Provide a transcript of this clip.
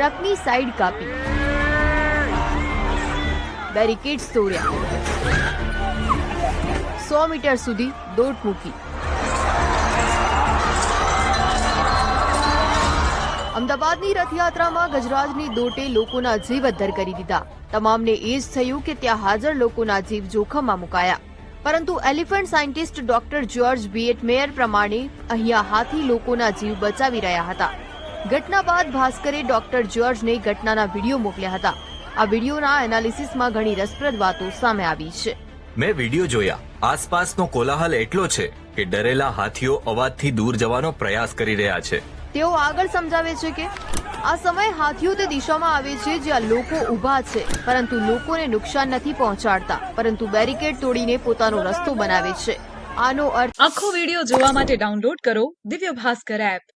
ટ્રકની side કાપી, barricades તોડ્યા, 100 metre સુધી દોટ મૂકી. અમદાવાદની રથયાત્રામાં ગજરાજની દોટે લોકોના જીવ અદ્ધર કરી દીધા. તમામને એ જ થયું કે ત્યાં હાજર લોકોના જીવ જોખમમાં મુકાયા. પરંતુ એલિફન્ટ સાયન્ટિસ્ટ ડોક્ટર જ્યોર્જ બીએટ મેયર પ્રમાણે અહીંયા હાથી લોકોના જીવ બચાવી રહ્યા હતા. ઘટના બાદ ભાસ્કરે ડોક્ટર જ્યોર્જને ઘટનાના વિડીયો મોકલ્યા હતા. આ વિડીયોના એનાલિસિસમાં ઘણી રસપ્રદ વાતો સામે આવી છે. મેં વિડીયો જોયા. આસપાસનો કોલાહલ એટલો છે કે ડરેલા હાથીઓ અવાજથી દૂર જવાનો પ્રયાસ કરી રહ્યા છે. તેઓ આગળ સમજાવે છે કે આ સમયે હાથીઓ તે દિશામાં આવે છે જ્યાં લોકો ઊભા છે, પરંતુ લોકોને નુકસાન નથી પહોંચાડતા, પરંતુ બેરિકેડ તોડીને પોતાનો રસ્તો બનાવે છે. આનો અર્થ આખો વિડીયો જોવા માટે ડાઉનલોડ કરો દિવ્ય ભાસ્કર એપ.